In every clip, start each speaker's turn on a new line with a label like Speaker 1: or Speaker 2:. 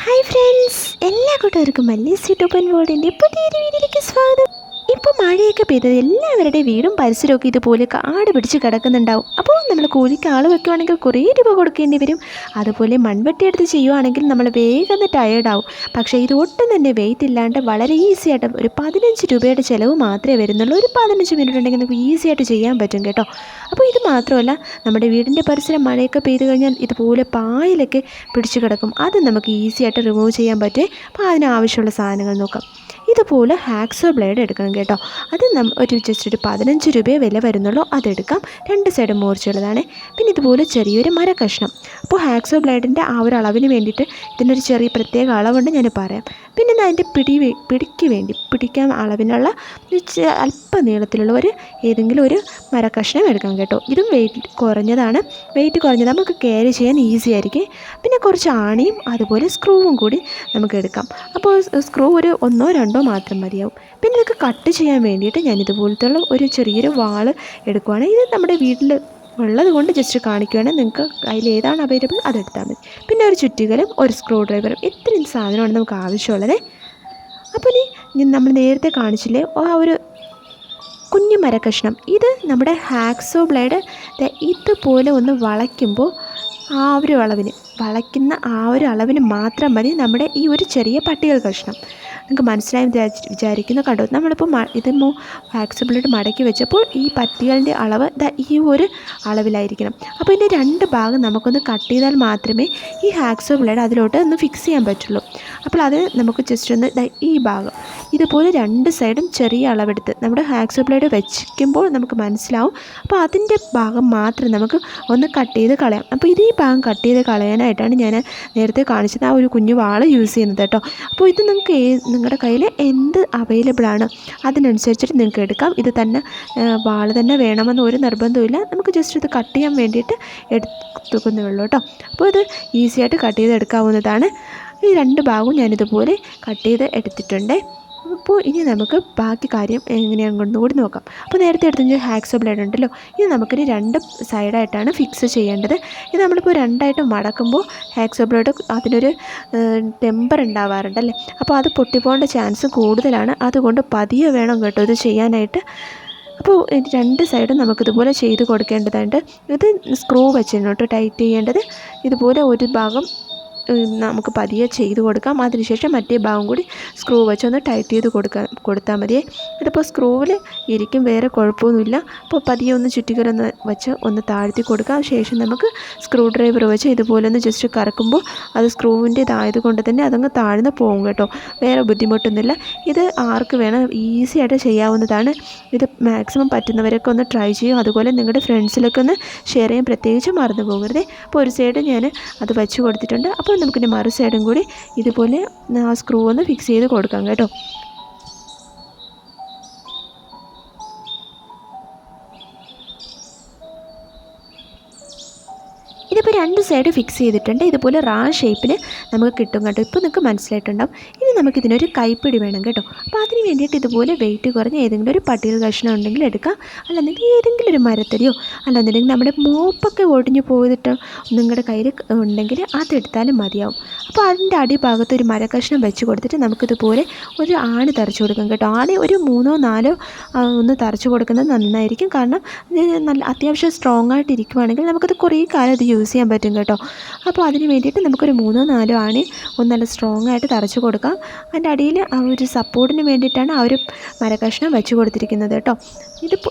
Speaker 1: Hi friends, എല്ലാ കൂട്ടുകാർക്കും മല്ലീസ് YouTube വേൾഡിൻ്റെ പുതിയൊരു വീഡിയോയിലേക്ക് സ്വാഗതം. ഇപ്പോൾ മഴയൊക്കെ പെയ്തത് എല്ലാവരുടെയും വീടും പരിസരമൊക്കെ ഇതുപോലെ കാട് പിടിച്ച് കിടക്കുന്നുണ്ടാവും. അപ്പോൾ നമ്മൾ കൂലിക്ക് ആൾ വെക്കുകയാണെങ്കിൽ കുറേ രൂപ കൊടുക്കേണ്ടി വരും. അതുപോലെ മൺവെട്ടി എടുത്ത് ചെയ്യുവാണെങ്കിൽ നമ്മൾ വേഗം ടയേർഡാവും. പക്ഷേ ഇത് ഒട്ടും തന്നെ വെയിറ്റ് ഇല്ലാണ്ട് വളരെ ഈസി ആയിട്ട് ഒരു 15 രൂപയുടെ ചിലവ് മാത്രമേ വരുന്നുള്ളൂ. ഒരു 15 മിനിറ്റ് ഉണ്ടെങ്കിൽ നമുക്ക് ഈസി ആയിട്ട് ചെയ്യാൻ പറ്റും കേട്ടോ. അപ്പോൾ ഇത് മാത്രമല്ല, നമ്മുടെ വീടിൻ്റെ പരിസരം മഴയൊക്കെ പെയ്ത് കഴിഞ്ഞാൽ ഇതുപോലെ പായലൊക്കെ പിടിച്ച് കിടക്കും. അത് നമുക്ക് ഈസി ആയിട്ട് റിമൂവ് ചെയ്യാൻ പറ്റും. അപ്പോൾ അതിനാവശ്യമുള്ള സാധനങ്ങൾ നോക്കാം. ഇതുപോലെ ഹാക്സോ ബ്ലേഡ് എടുക്കണം കേട്ടോ. അത് ജസ്റ്റ് ഒരു 15 രൂപയെ വില വരുന്നുള്ളൂ. അതെടുക്കാം. 2 സൈഡും മൂർച്ചയുള്ളതാണ്. പിന്നെ ഇതുപോലെ ചെറിയൊരു മര കഷ്ണം. അപ്പോൾ ഹാക്സോ ബ്ലേഡിൻ്റെ ആ ഒരു അളവിന് വേണ്ടിയിട്ട് ഇതിനൊരു ചെറിയ പ്രത്യേക അളവുണ്ട്, ഞാൻ പറയാം. പിന്നെ അതിൻ്റെ പിടിക്ക് വേണ്ടി പിടിക്കാൻ അളവിനുള്ള അല്പ നീളത്തിലുള്ള ഏതെങ്കിലും ഒരു മര കഷ്ണം എടുക്കാം കേട്ടോ. ഇതും വെയിറ്റ് കുറഞ്ഞതാണ്. നമുക്ക് ക്യാരി ചെയ്യാൻ ഈസി ആയിരിക്കും. പിന്നെ കുറച്ച് ആണിയും അതുപോലെ സ്ക്രൂവും കൂടി നമുക്ക് എടുക്കാം. അപ്പോൾ സ്ക്രൂ ഒരു 1-2 മാത്രം മതിയാവും. പിന്നെ ഇതൊക്കെ കട്ട് ചെയ്യാൻ വേണ്ടിയിട്ട് ഞാൻ ഇതുപോലത്തുള്ള ഒരു ചെറിയൊരു വാള് എടുക്കുവാണ്. ഇത് നമ്മുടെ വീട്ടിൽ ഉള്ളത് കൊണ്ട് ജസ്റ്റ് കാണിക്കുകയാണെങ്കിൽ നിങ്ങൾക്ക് അതിൽ ഏതാണ് അവൈലബിൾ അതെടുത്താൽ മതി. പിന്നെ ഒരു ചുറ്റികലും ഒരു സ്ക്രൂ ഡ്രൈവറും, ഇത്രയും സാധനമാണ് നമുക്ക് ആവശ്യമുള്ളത്. അപ്പോൾ ഇനി നമ്മൾ നേരത്തെ കാണിച്ചില്ലേ ആ ഒരു കുഞ്ഞു മരക്കഷ്ണം, ഇത് നമ്മുടെ ഹാക്സോ ബ്ലേഡ് ഇതുപോലെ ഒന്ന് വളയ്ക്കുമ്പോൾ വളയ്ക്കുന്ന ആ ഒരു അളവിന് മാത്രം മതി നമ്മുടെ ഈ ഒരു ചെറിയ പട്ടിക കഷ്ണം. നിങ്ങൾക്ക് മനസ്സിലായി വിചാരിക്കുന്നു. കണ്ടോ, നമ്മളിപ്പോൾ ഇത് ഹാക്സോ ബ്ലേഡ് മടക്കി വെച്ചപ്പോൾ ഈ പട്ടികളുടെ അളവ് ഈ ഒരു അളവിലായിരിക്കണം. അപ്പോൾ ഇതിൻ്റെ 2 ഭാഗം നമുക്കൊന്ന് കട്ട് ചെയ്താൽ മാത്രമേ ഈ ഹാക്സോ ബ്ലേഡ് അതിലോട്ട് ഒന്ന് ഫിക്സ് ചെയ്യാൻ പറ്റുള്ളൂ. അപ്പോൾ അത് നമുക്ക് ജസ്റ്റ് ഒന്ന് ഈ ഭാഗം ഇതുപോലെ 2 സൈഡും ചെറിയ അളവെടുത്ത് നമ്മുടെ ഹാക്സോ ബ്ലേഡ് വെച്ചിരിക്കുമ്പോൾ നമുക്ക് മനസ്സിലാവും. അപ്പോൾ അതിൻ്റെ ഭാഗം മാത്രം നമുക്ക് ഒന്ന് കട്ട് ചെയ്ത് കളയാം. അപ്പോൾ ഈ ഭാഗം കട്ട് ചെയ്ത് കളയാനായിട്ടാണ് ഞാൻ നേരത്തെ കാണിച്ചത് ആ ഒരു കുഞ്ഞു വാള് യൂസ് ചെയ്യുന്നത് കേട്ടോ. അപ്പോൾ ഇത് നിങ്ങൾക്ക് നിങ്ങളുടെ കയ്യിൽ എന്ത് അവൈലബിൾ ആണ് അതിനനുസരിച്ചിട്ട് നിങ്ങൾക്ക് എടുക്കാം. ഇത് തന്നെ വാള് തന്നെ വേണമെന്ന് ഒരു നിർബന്ധമില്ല. നമുക്ക് ജസ്റ്റ് ഇത് കട്ട് ചെയ്യാൻ വേണ്ടിയിട്ട് എടുത്തുക്കുന്നേ ഉള്ളൂ കേട്ടോ. അപ്പോൾ ഇത് ഈസി ആയിട്ട് കട്ട് ചെയ്ത് എടുക്കാവുന്നതാണ്. ഈ 2 ഭാഗവും ഞാനിതുപോലെ കട്ട് ചെയ്ത് എടുത്തിട്ടുണ്ട്. അപ്പോൾ ഇനി നമുക്ക് ബാക്കി കാര്യം എങ്ങനെയാണെന്ന് കൂടി നോക്കാം. അപ്പോൾ നേരത്തെ എടുത്ത ഹാക്സോ ബ്ലേഡ് ഉണ്ടല്ലോ, ഇത് നമുക്കിനി 2 സൈഡായിട്ടാണ് ഫിക്സ് ചെയ്യേണ്ടത്. ഇത് നമ്മളിപ്പോൾ 2ആയിട്ട് മടക്കുമ്പോൾ ഹാക്സോ ബ്ലേഡ് അതിനൊരു ടെമ്പർ ഉണ്ടാവാറുണ്ടല്ലേ, അപ്പോൾ അത് പൊട്ടിപ്പോകേണ്ട ചാൻസ് കൂടുതലാണ്. അതുകൊണ്ട് പതിയെ വേണം കേട്ടോ ഇത് ചെയ്യാനായിട്ട്. അപ്പോൾ 2 സൈഡും നമുക്കിതുപോലെ ചെയ്ത് കൊടുക്കേണ്ടതുണ്ട്. ഇത് സ്ക്രൂ വെച്ചിട്ട് ടൈറ്റ് ചെയ്യേണ്ടത്. ഇതുപോലെ ഒരു ഭാഗം നമുക്ക് പതിയെ ചെയ്ത് കൊടുക്കാം. അതിനുശേഷം മറ്റേ ഭാഗം കൂടി സ്ക്രൂ വെച്ചൊന്ന് ടൈറ്റ് ചെയ്ത് കൊടുത്താൽ മതിയേ. ഇതിപ്പോൾ സ്ക്രൂവിൽ ഇരിക്കും, വേറെ കുഴപ്പമൊന്നുമില്ല. അപ്പോൾ പതിയെ ഒന്ന് ചുറ്റികരൊന്ന് വെച്ച് ഒന്ന് താഴ്ത്തി കൊടുക്കാം. ശേഷം നമുക്ക് സ്ക്രൂ ഡ്രൈവർ വെച്ച് ഇതുപോലെ ഒന്ന് ജസ്റ്റ് കറക്കുമ്പോൾ അത് സ്ക്രൂവിൻ്റേതായത് കൊണ്ട് തന്നെ അതങ്ങ് താഴ്ന്ന് പോകും കേട്ടോ. വേറെ ബുദ്ധിമുട്ടൊന്നുമില്ല. ഇത് ആർക്ക് വേണം ഈസി ആയിട്ട് ചെയ്യാവുന്നതാണ്. ഇത് മാക്സിമം പറ്റുന്നവരൊക്കെ ഒന്ന് ട്രൈ ചെയ്യും. അതുപോലെ നിങ്ങളുടെ ഫ്രണ്ട്സിലൊക്കെ ഒന്ന് ഷെയർ ചെയ്യാൻ പ്രത്യേകിച്ച് മറന്നു പോകരുത്. അപ്പോൾ ഒരു സൈഡ് ഞാൻ അത് വെച്ച് കൊടുത്തിട്ടുണ്ട്. അപ്പോൾ നമുക്കിൻ്റെ മറു സൈഡും കൂടി ഇതുപോലെ ആ സ്ക്രൂ ഒന്ന് ഫിക്സ് ചെയ്ത് കൊടുക്കാം കേട്ടോ. ഇതിപ്പോൾ 2 സൈഡ് ഫിക്സ് ചെയ്തിട്ടുണ്ട്. ഇതുപോലെ ഷേപ്പിൽ നമുക്ക് കിട്ടും കേട്ടോ. ഇപ്പോൾ നിങ്ങൾക്ക് മനസ്സിലായിട്ടുണ്ടാവും. ഇനി നമുക്കിതിനൊരു കൈപ്പിടി വേണം കേട്ടോ. അപ്പോൾ അതിന് വേണ്ടിയിട്ട് ഇതുപോലെ വെയിറ്റ് കുറഞ്ഞ ഏതെങ്കിലും ഒരു പട്ടിക കഷ്ണം ഉണ്ടെങ്കിൽ എടുക്കാം. അല്ലെന്നുണ്ടെങ്കിൽ ഏതെങ്കിലും ഒരു മരത്തടിയോ അല്ലെന്നുണ്ടെങ്കിൽ നമ്മുടെ മോപ്പൊക്കെ ഒടിഞ്ഞു പോയിട്ട് നിങ്ങളുടെ കയ്യിൽ ഉണ്ടെങ്കിൽ അതെടുത്താലും മതിയാവും. അപ്പോൾ അതിൻ്റെ അടിഭാഗത്ത് ഒരു മരക്കഷ്ണം വെച്ച് കൊടുത്തിട്ട് നമുക്കിതുപോലെ ഒരു ആണി തറച്ച് കൊടുക്കാം കേട്ടോ. ആണി ഒരു 3-4 ഒന്ന് തറച്ച് കൊടുക്കുന്നത് നന്നായിരിക്കും. കാരണം നല്ല അത്യാവശ്യം സ്ട്രോങ് ആയിട്ട് ഇരിക്കുവാണെങ്കിൽ നമുക്കത് കുറേ കാലം അത് യൂസ് ചെയ്യാൻ പറ്റും കേട്ടോ. അപ്പോൾ അതിന് വേണ്ടിയിട്ട് നമുക്കൊരു 3-4 ആണി ഒന്ന് നല്ല സ്ട്രോങ് ആയിട്ട് തറച്ച് കൊടുക്കാം. അതിൻ്റെ അടിയിൽ ആ ഒരു സപ്പോർട്ടിന് വേണ്ടിയിട്ടാണ് ആ ഒരു മരക്കഷ്ണം വെച്ച് കൊടുത്തിരിക്കുന്നത് കേട്ടോ.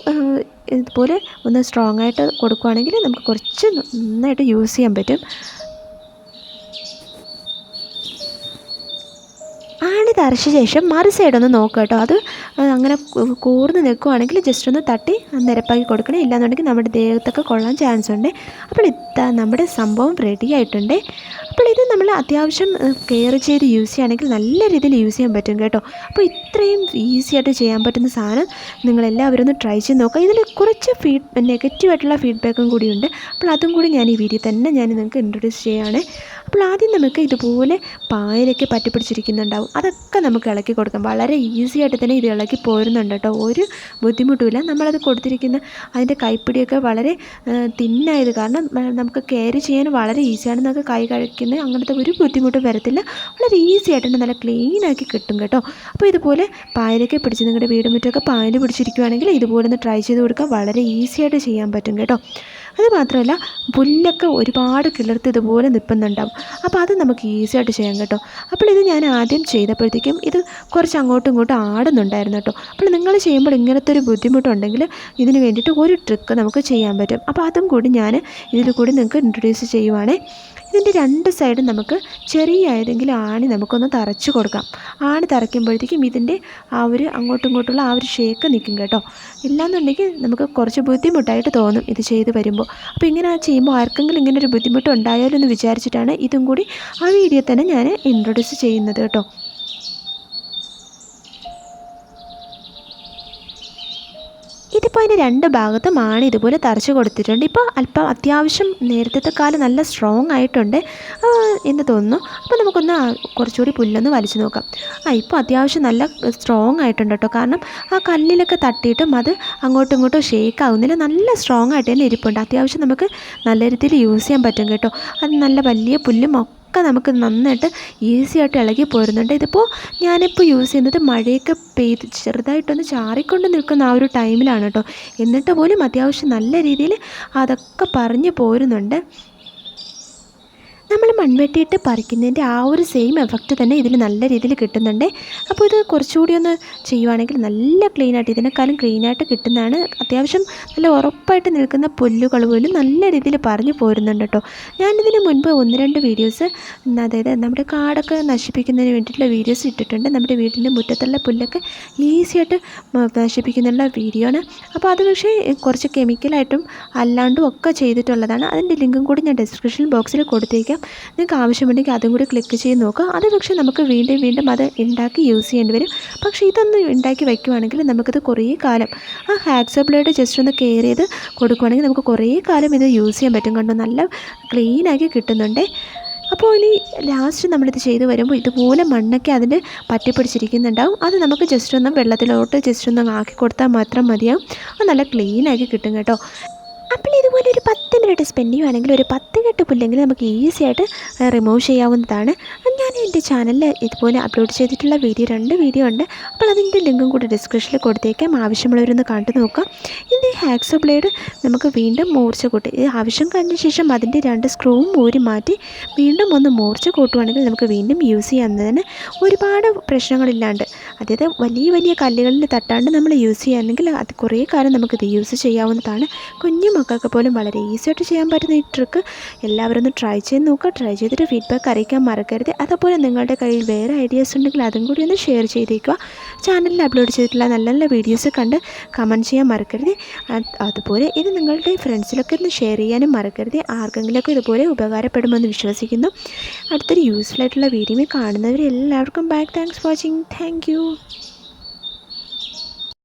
Speaker 1: ഇതുപോലെ ഒന്ന് സ്ട്രോങ് ആയിട്ട് കൊടുക്കുകയാണെങ്കിൽ നമുക്ക് കുറച്ച് നന്നായിട്ട് യൂസ് ചെയ്യാൻ പറ്റും. ആണി തറച്ച ശേഷം മറു സൈഡൊന്ന് നോക്കുക കേട്ടോ. അത് അങ്ങനെ കൂർന്ന് നിൽക്കുകയാണെങ്കിൽ ജസ്റ്റ് ഒന്ന് തട്ടി നിരപ്പാക്കി കൊടുക്കണം. ഇല്ലാന്നുണ്ടെങ്കിൽ നമ്മുടെ ദേഹത്തൊക്കെ കൊള്ളാൻ ചാൻസ് ഉണ്ട്. അപ്പോൾ ഇതാ നമ്മുടെ സംഭവം റെഡി ആയിട്ടുണ്ട്. അപ്പോൾ ഇത് നമ്മൾ അത്യാവശ്യം കെയർ ചെയ്ത് യൂസ് ചെയ്യുകയാണെങ്കിൽ നല്ല രീതിയിൽ യൂസ് ചെയ്യാൻ പറ്റും കേട്ടോ. അപ്പോൾ ഇത്രയും ഈസി ആയിട്ട് ചെയ്യാൻ പറ്റുന്ന സാധനം നിങ്ങളെല്ലാവരും ഒന്ന് ട്രൈ ചെയ്ത് നോക്കുക. ഇതിൽ കുറച്ച് നെഗറ്റീവായിട്ടുള്ള ഫീഡ്ബാക്കും കൂടിയുണ്ട്. അപ്പോൾ അതും കൂടി ഞാൻ ഈ വീഡിയോ തന്നെ ഞാൻ നിങ്ങൾക്ക് ഇൻട്രൊഡ്യൂസ് ചെയ്യുകയാണ്. അപ്പോൾ ആദ്യം നമുക്ക് ഇതുപോലെ പായലൊക്കെ പറ്റിപ്പിടിച്ചിരിക്കുന്നുണ്ടാവും, അതൊക്കെ നമുക്ക് ഇളക്കി കൊടുക്കാം. വളരെ ഈസി ആയിട്ട് തന്നെ ഇത് ഇളക്കി പോരുന്നുണ്ട് കേട്ടോ, ഒരു ബുദ്ധിമുട്ടുമില്ല. നമ്മളത് കൊടുത്തിരിക്കുന്ന അതിൻ്റെ കൈപ്പിടിയൊക്കെ വളരെ തിന്നായത് കാരണം നമുക്ക് ക്യാരി ചെയ്യാൻ വളരെ ഈസിയാണ്. നമുക്ക് കൈ കഴിക്കുന്ന അങ്ങനത്തെ ഒരു ബുദ്ധിമുട്ടും വരത്തില്ല. വളരെ ഈസി ആയിട്ട് തന്നെ നല്ല ക്ലീനാക്കി കിട്ടും കേട്ടോ. അപ്പോൾ ഇതുപോലെ പായലൊക്കെ പിടിച്ച് നിങ്ങളുടെ വീട് മുറ്റമൊക്കെ പായൽ പിടിച്ചിരിക്കുകയാണെങ്കിൽ ഇതുപോലെ ഒന്ന് ട്രൈ ചെയ്ത് കൊടുക്കുക. വളരെ ഈസി ആയിട്ട് ചെയ്യാൻ പറ്റും കേട്ടോ. അത് മാത്രമല്ല പുല്ലൊക്കെ ഒരുപാട് കിളിർത്ത് ഇതുപോലെ നിൽക്കുന്നുണ്ടാവും, അപ്പോൾ അത് നമുക്ക് ഈസി ആയിട്ട് ചെയ്യാം കേട്ടോ. അപ്പോൾ ഇത് ഞാൻ ആദ്യം ചെയ്തപ്പോഴത്തേക്കും ഇത് കുറച്ച് അങ്ങോട്ടും ഇങ്ങോട്ടും ആടുന്നുണ്ടായിരുന്നു കേട്ടോ. അപ്പോൾ നിങ്ങൾ ചെയ്യുമ്പോൾ ഇങ്ങനത്തെ ഒരു ബുദ്ധിമുട്ടുണ്ടെങ്കിൽ ഇതിന് വേണ്ടിയിട്ട് ഒരു ട്രിക്ക് നമുക്ക് ചെയ്യാൻ പറ്റും. അപ്പോൾ അതും കൂടി ഞാൻ ഇതിൽ കൂടി നിങ്ങൾക്ക് ഇൻട്രൊഡ്യൂസ് ചെയ്യുവാണേ. ഇതിൻ്റെ രണ്ട് സൈഡും നമുക്ക് ചെറിയ ഏതെങ്കിലും ആണി നമുക്കൊന്ന് തറച്ച് കൊടുക്കാം. ആണി തറയ്ക്കുമ്പോഴത്തേക്കും ഇതിൻ്റെ ആ ഒരു അങ്ങോട്ടും ഇങ്ങോട്ടുള്ള ആ ഒരു ഷേക്ക് നിൽക്കും കേട്ടോ. ഇല്ലാന്നുണ്ടെങ്കിൽ നമുക്ക് കുറച്ച് ബുദ്ധിമുട്ടായിട്ട് തോന്നും ഇത് ചെയ്ത് വരുമ്പോൾ. അപ്പോൾ ഇങ്ങനെ ചെയ്യുമ്പോൾ ആർക്കെങ്കിലും ഇങ്ങനെ ഒരു ബുദ്ധിമുട്ട് ഉണ്ടായാലോ എന്ന് വിചാരിച്ചിട്ടാണ് ഇതും കൂടി ആ വീഡിയോ തന്നെ ഞാൻ ഇൻട്രൊഡ്യൂസ് ചെയ്യുന്നത് കേട്ടോ. ഇതിപ്പോൾ അതിൻ്റെ രണ്ട് ഭാഗത്തും ആണി ഇതുപോലെ തറച്ച് കൊടുത്തിട്ടുണ്ട്. ഇപ്പോൾ അല്പം അത്യാവശ്യം നേരത്തെ കാലം നല്ല സ്ട്രോങ് ആയിട്ടുണ്ട് എന്ന് തോന്നുന്നു. അപ്പോൾ നമുക്കൊന്ന് കുറച്ചുകൂടി പുല്ലൊന്ന് വലിച്ചു നോക്കാം. ഇപ്പോൾ അത്യാവശ്യം നല്ല സ്ട്രോങ് ആയിട്ടുണ്ട് കേട്ടോ. കാരണം ആ കല്ലിലൊക്കെ തട്ടിയിട്ടും അത് അങ്ങോട്ടും ഇങ്ങോട്ടും ഷേക്ക് ആവുന്നില്ല, നല്ല സ്ട്രോങ് ആയിട്ട് തന്നെ ഇരിപ്പുണ്ട്. അത്യാവശ്യം നമുക്ക് നല്ല രീതിയിൽ യൂസ് ചെയ്യാൻ പറ്റും കേട്ടോ. അത് നല്ല വലിയ പുല്ലും ഒക്കെ നമുക്ക് നന്നായിട്ട് ഈസി ആയിട്ട് ഇളകി പോരുന്നുണ്ട്. ഇതിപ്പോൾ ഞാനിപ്പോൾ യൂസ് ചെയ്യുന്നത് മഴയൊക്കെ പെയ്ത് ചെറുതായിട്ടൊന്ന് ചാറിക്കൊണ്ട് നിൽക്കുന്ന ആ ഒരു ടൈമിലാണ് കേട്ടോ. എന്നിട്ട് പോലും അത്യാവശ്യം നല്ല രീതിയിൽ അതൊക്കെ പറഞ്ഞു പോരുന്നുണ്ട്. നമ്മൾ മൺവെട്ടിയിട്ട് പറിക്കുന്നതിൻ്റെ ആ ഒരു സെയിം എഫക്റ്റ് തന്നെ ഇതിൽ നല്ല രീതിയിൽ കിട്ടുന്നുണ്ട്. അപ്പോൾ ഇത് കുറച്ചുകൂടി ഒന്ന് ചെയ്യുവാണെങ്കിൽ നല്ല ക്ലീനായിട്ട് ഇതിനേക്കാളും ക്ലീനായിട്ട് കിട്ടുന്നതാണ്. അത്യാവശ്യം നല്ല ഉറപ്പായിട്ട് നിൽക്കുന്ന പുല്ലുകൾ പോലും നല്ല രീതിയിൽ പറഞ്ഞു പോരുന്നുണ്ട് കേട്ടോ. ഞാനിതിന് മുൻപ് 1-2 വീഡിയോസ്, അതായത് നമ്മുടെ കാടൊക്കെ നശിപ്പിക്കുന്നതിന് വേണ്ടിയിട്ടുള്ള വീഡിയോസ് ഇട്ടിട്ടുണ്ട്. നമ്മുടെ വീടിൻ്റെ മുറ്റത്തുള്ള പുല്ലൊക്കെ ഈസിയായിട്ട് നശിപ്പിക്കുന്നുള്ള വീഡിയോ ആണ്. അപ്പോൾ അത് പക്ഷേ കുറച്ച് കെമിക്കലായിട്ടും അല്ലാണ്ടും ഒക്കെ ചെയ്തിട്ടുള്ളതാണ്. അതിൻ്റെ ലിങ്കും കൂടി ഞാൻ ഡിസ്ക്രിപ്ഷൻ ബോക്സിൽ കൊടുത്തേക്കാം. നിങ്ങൾക്ക് ആവശ്യമുണ്ടെങ്കിൽ അതും കൂടി ക്ലിക്ക് ചെയ്ത് നോക്കുക. അത് പക്ഷേ നമുക്ക് വീണ്ടും വീണ്ടും അത് ഉണ്ടാക്കി യൂസ് ചെയ്യേണ്ടി വരും. പക്ഷേ ഇതൊന്ന് ഉണ്ടാക്കി വയ്ക്കുവാണെങ്കിൽ നമുക്കിത് കുറേ കാലം ആ ഹാക്സോ ബ്ലേഡ് ജസ്റ്റ് ഒന്ന് കെയർ ചെയ്ത് കൊടുക്കുവാണെങ്കിൽ നമുക്ക് കുറേ കാലം ഇത് യൂസ് ചെയ്യാൻ പറ്റും. കണ്ടോ, നല്ല ക്ലീനാക്കി കിട്ടുന്നുണ്ട്. അപ്പോൾ ഇനി ലാസ്റ്റ് നമ്മളിത് ചെയ്ത് വരുമ്പോൾ ഇതുപോലെ മണ്ണൊക്കെ അതിൻ്റെ പറ്റിപ്പിടിച്ചിരിക്കുന്നുണ്ടാവും. അത് നമുക്ക് ജസ്റ്റ് ഒന്ന് വെള്ളത്തിലോട്ട് ജസ്റ്റ് ഒന്ന് ആക്കി കൊടുത്താൽ മാത്രം മതിയാവും. അത് നല്ല ക്ലീനാക്കി കിട്ടും കേട്ടോ. അപ്പോൾ ഇതുപോലെ ഒരു 10 മിനിറ്റ് സ്പെൻഡ് ചെയ്യുവാണെങ്കിൽ ഒരു 10 കെട്ട് പുല്ലെങ്കിൽ നമുക്ക് ഈസി ആയിട്ട് റിമൂവ് ചെയ്യാവുന്നതാണ്. ഞാൻ എൻ്റെ ചാനലിൽ ഇതുപോലെ അപ്ലോഡ് ചെയ്തിട്ടുള്ള 2 വീഡിയോ ഉണ്ട്. അപ്പോൾ അതിൻ്റെ ലിങ്കും കൂടി ഡിസ്ക്രിപ്ഷനിൽ കൊടുത്തേക്കാം. ആവശ്യമുള്ളവരൊന്ന് കണ്ടു നോക്കാം. ഇതിൻ്റെ ഹാക്സോ ബ്ലേഡ് നമുക്ക് വീണ്ടും മൂർച്ച കൂട്ടി ആവശ്യം കഴിഞ്ഞ ശേഷം അതിൻ്റെ 2 സ്ക്രൂവും ഊരി മാറ്റി വീണ്ടും ഒന്ന് മൂർച്ച കൂട്ടുവാണെങ്കിൽ നമുക്ക് വീണ്ടും യൂസ് ചെയ്യാവുന്നതിന് ഒരുപാട് പ്രശ്നങ്ങളില്ലാണ്ട്, അതായത് വലിയ വലിയ കല്ലുകളിൽ തട്ടാണ്ട് നമ്മൾ യൂസ് ചെയ്യുകയാണെങ്കിൽ അത് കുറേ കാലം നമുക്കിത് യൂസ് ചെയ്യാവുന്നതാണ്. കുഞ്ഞു മക്കൾക്ക് പോലും വളരെ ഈസി ആയിട്ട് ചെയ്യാൻ പറ്റുന്ന ഈ ട്രിക്ക് എല്ലാവരും ഒന്ന് ട്രൈ ചെയ്ത് നോക്കുക. ട്രൈ ചെയ്തിട്ട് ഫീഡ്ബാക്ക് അറിയിക്കാൻ മറക്കരുത്. അതുപോലെ നിങ്ങളുടെ കയ്യിൽ വേറെ ഐഡിയാസ് ഉണ്ടെങ്കിൽ അതും കൂടി ഒന്ന് ഷെയർ ചെയ്തേക്കുക. ചാനലിൽ അപ്ലോഡ് ചെയ്തിട്ടുള്ള നല്ല നല്ല വീഡിയോസ് കണ്ട് കമൻറ്റ് ചെയ്യാൻ മറക്കരുത്. അതുപോലെ ഇത് നിങ്ങളുടെ ഫ്രണ്ട്സിലൊക്കെ ഒന്ന് ഷെയർ ചെയ്യാനും മറക്കരുത്. ആർക്കെങ്കിലുമൊക്കെ ഇതുപോലെ ഉപകാരപ്പെടുമെന്ന് വിശ്വസിക്കുന്നു. അടുത്തൊരു യൂസ്ഫുൾ ആയിട്ടുള്ള വീഡിയോ കാണുന്നവരെല്ലാവർക്കും back thanks for watching. Thank U.